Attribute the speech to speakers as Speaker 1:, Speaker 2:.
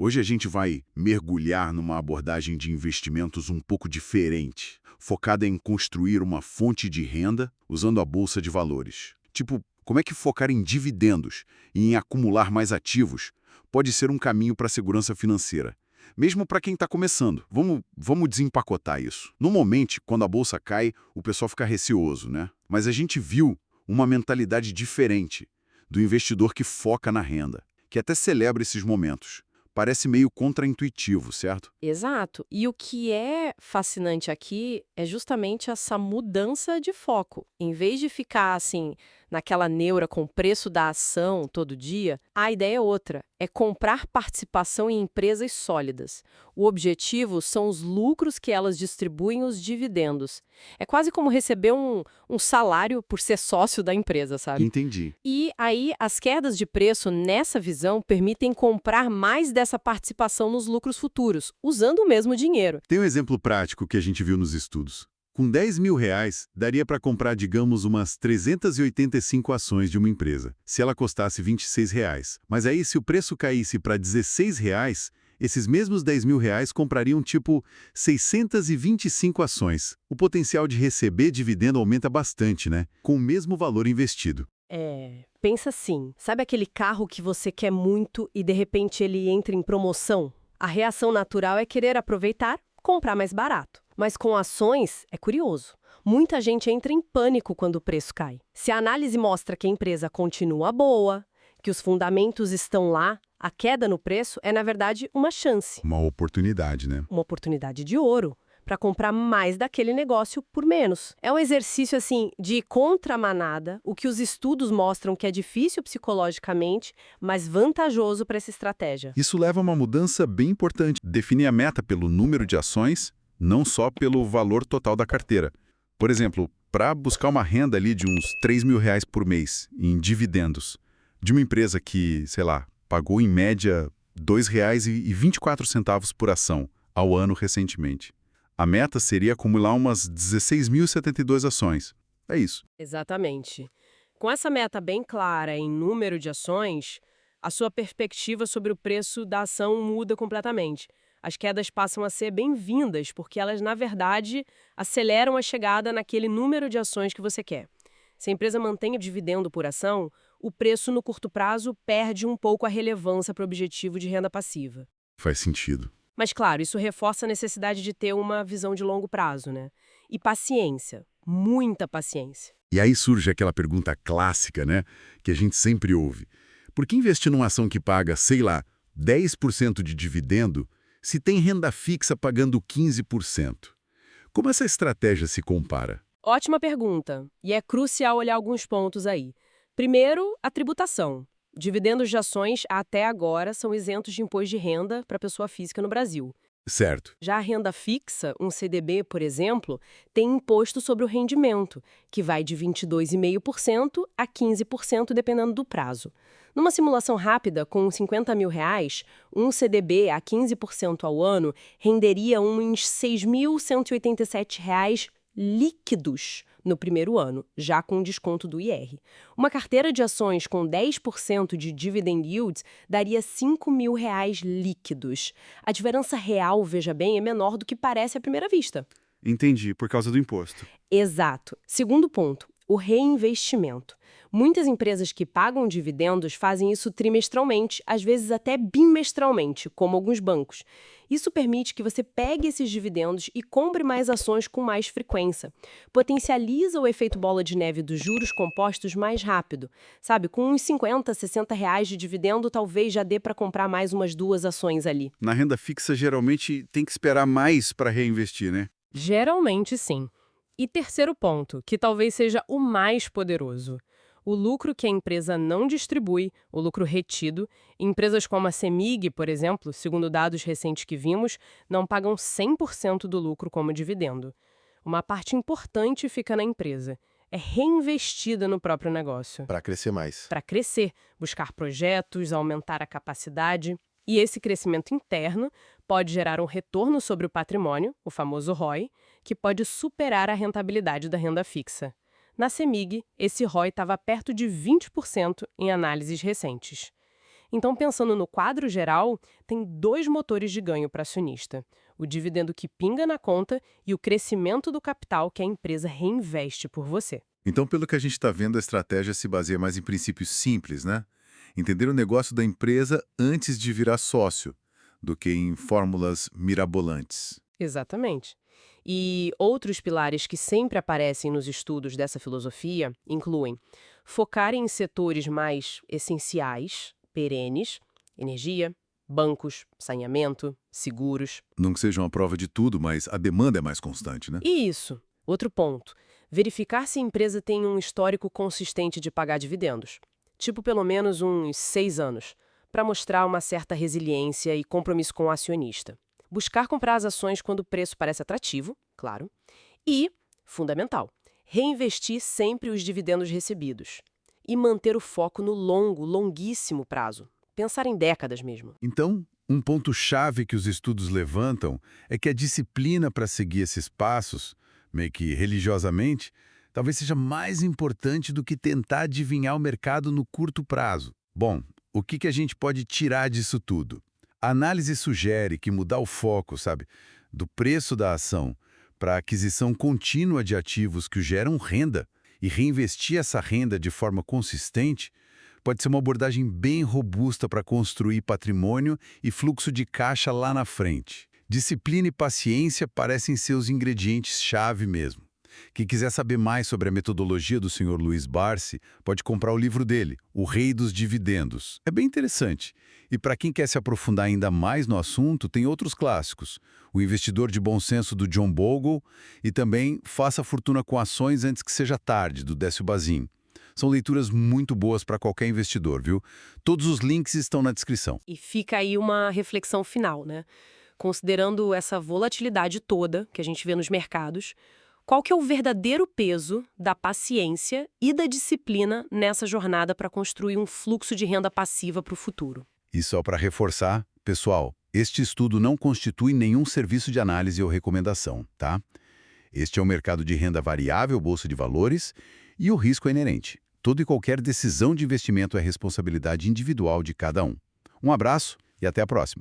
Speaker 1: Hoje a gente vai mergulhar numa abordagem de investimentos um pouco diferente, focada em construir uma fonte de renda usando a bolsa de valores. Tipo, como é que focar em dividendos e em acumular mais ativos pode ser um caminho para a segurança financeira, mesmo para quem está começando. Vamos desempacotar isso. Normalmente, quando a bolsa cai, o pessoal fica receoso, né? Mas a gente viu uma mentalidade diferente do investidor que foca na renda, que até celebra esses momentos. Parece meio contraintuitivo, certo?
Speaker 2: Exato. E o que é fascinante aqui é justamente essa mudança de foco. Em vez de ficar assim, naquela neura com o preço da ação todo dia, a ideia é outra: é comprar participação em empresas sólidas. O objetivo são os lucros que elas distribuem, os dividendos. É quase como receber um salário por ser sócio da empresa, sabe?
Speaker 1: Entendi.
Speaker 2: E aí, as quedas de preço nessa visão permitem comprar mais dessa participação nos lucros futuros, usando o mesmo dinheiro.
Speaker 1: Tem um exemplo prático que a gente viu nos estudos. Com R$ 10.000, daria para comprar, digamos, umas 385 ações de uma empresa, se ela custasse R$ 26. Mas aí, se o preço caísse para R$ 16, esses mesmos R$ 10.000 comprariam, tipo, 625 ações. O potencial de receber dividendo aumenta bastante, né? Com o mesmo valor investido.
Speaker 2: Pensa assim, sabe aquele carro que você quer muito e de repente ele entra em promoção? A reação natural é querer aproveitar, comprar mais barato. Mas com ações, é curioso. Muita gente entra em pânico quando o preço cai. Se a análise mostra que a empresa continua boa, que os fundamentos estão lá, a queda no preço é, na verdade, uma chance,
Speaker 1: Uma oportunidade, né?
Speaker 2: uma oportunidade de ouro para comprar mais daquele negócio por menos. É um exercício assim de ir contra a manada, o que os estudos mostram que é difícil psicologicamente, mas vantajoso para essa estratégia.
Speaker 1: Isso leva a uma mudança bem importante. Definir a meta pelo número de ações, não só pelo valor total da carteira. Por exemplo, para buscar uma renda ali de uns R$ 3.000 por mês em dividendos, de uma empresa que, sei lá, pagou em média R$ 2,24 por ação ao ano recentemente. A meta seria acumular umas 16.072 ações. É isso.
Speaker 2: Exatamente. Com essa meta bem clara em número de ações, a sua perspectiva sobre o preço da ação muda completamente. As quedas passam a ser bem-vindas, porque elas, na verdade, aceleram a chegada naquele número de ações que você quer. Se a empresa mantém o dividendo por ação, o preço no curto prazo perde um pouco a relevância para o objetivo de renda passiva.
Speaker 1: Faz sentido.
Speaker 2: Mas, claro, isso reforça a necessidade de ter uma visão de longo prazo, né? E paciência, muita paciência.
Speaker 1: E aí surge aquela pergunta clássica, né, que a gente sempre ouve. Por que investir numa ação que paga, sei lá, 10% de dividendo, se tem renda fixa pagando 15%? Como essa estratégia se compara?
Speaker 2: Ótima pergunta, e é crucial olhar alguns pontos aí. Primeiro, a tributação. Dividendos de ações, até agora, são isentos de imposto de renda para pessoa física no Brasil.
Speaker 1: Certo.
Speaker 2: Já a renda fixa, um CDB, por exemplo, tem imposto sobre o rendimento, que vai de 22,5% a 15%, dependendo do prazo. Numa simulação rápida, com R$ 50.000, um CDB a 15% ao ano renderia uns R$ 6.187 líquidos no primeiro ano, já com desconto do IR. Uma carteira de ações com 10% de dividend yields daria R$ 5.000 líquidos. A diferença real, veja bem, é menor do que parece à primeira vista.
Speaker 1: Entendi, por causa do imposto.
Speaker 2: Exato. Segundo ponto, o reinvestimento. Muitas empresas que pagam dividendos fazem isso trimestralmente, às vezes até bimestralmente, como alguns bancos. Isso permite que você pegue esses dividendos e compre mais ações com mais frequência. Potencializa o efeito bola de neve dos juros compostos mais rápido. Sabe, com uns 50, R$ 60 de dividendo, talvez já dê para comprar mais umas 2 ações ali.
Speaker 1: Na renda fixa, geralmente tem que esperar mais para reinvestir, né?
Speaker 2: Geralmente, sim. E terceiro ponto, que talvez seja o mais poderoso. O lucro que a empresa não distribui, o lucro retido, empresas como a CEMIG, por exemplo, segundo dados recentes que vimos, não pagam 100% do lucro como dividendo. Uma parte importante fica na empresa. É reinvestida no próprio negócio.
Speaker 3: Para crescer mais.
Speaker 2: Para crescer, buscar projetos, aumentar a capacidade. E esse crescimento interno pode gerar um retorno sobre o patrimônio, o famoso ROI, que pode superar a rentabilidade da renda fixa. Na CEMIG, esse ROI estava perto de 20% em análises recentes. Então, pensando no quadro geral, tem dois motores de ganho para acionista: o dividendo que pinga na conta e o crescimento do capital que a empresa reinveste por você.
Speaker 3: Então, pelo que a gente está vendo, a estratégia se baseia mais em princípios simples, né? Entender o negócio da empresa antes de virar sócio, do que em fórmulas mirabolantes.
Speaker 2: Exatamente. E outros pilares que sempre aparecem nos estudos dessa filosofia incluem focar em setores mais essenciais, perenes, energia, bancos, saneamento, seguros.
Speaker 3: Não que seja uma prova de tudo, mas a demanda é mais constante, né?
Speaker 2: E isso, outro ponto, verificar se a empresa tem um histórico consistente de pagar dividendos, tipo pelo menos uns 6 anos, para mostrar uma certa resiliência e compromisso com o acionista. Buscar comprar as ações quando o preço parece atrativo, claro. E, fundamental, reinvestir sempre os dividendos recebidos. E manter o foco no longuíssimo prazo. Pensar em décadas mesmo.
Speaker 3: Então, um ponto-chave que os estudos levantam é que a disciplina para seguir esses passos, meio que religiosamente, talvez seja mais importante do que tentar adivinhar o mercado no curto prazo. Bom, o que a gente pode tirar disso tudo? A análise sugere que mudar o foco, do preço da ação para a aquisição contínua de ativos que geram renda e reinvestir essa renda de forma consistente pode ser uma abordagem bem robusta para construir patrimônio e fluxo de caixa lá na frente. Disciplina e paciência parecem ser os ingredientes-chave mesmo. Quem quiser saber mais sobre a metodologia do Sr. Luiz Barsi, pode comprar o livro dele, O Rei dos Dividendos. É bem interessante. E para quem quer se aprofundar ainda mais no assunto, tem outros clássicos. O Investidor de Bom Senso, do John Bogle, e também Faça Fortuna com Ações Antes que Seja Tarde, do Décio Bazin. São leituras muito boas para qualquer investidor, viu? Todos os links estão na descrição.
Speaker 2: E fica aí uma reflexão final, né? Considerando essa volatilidade toda que a gente vê nos mercados, qual que é o verdadeiro peso da paciência e da disciplina nessa jornada para construir um fluxo de renda passiva para o futuro?
Speaker 3: E só para reforçar, pessoal, este estudo não constitui nenhum serviço de análise ou recomendação, tá? Este é o mercado de renda variável, bolsa de valores, e o risco é inerente. Toda e qualquer decisão de investimento é responsabilidade individual de cada um. Um abraço e até a próxima.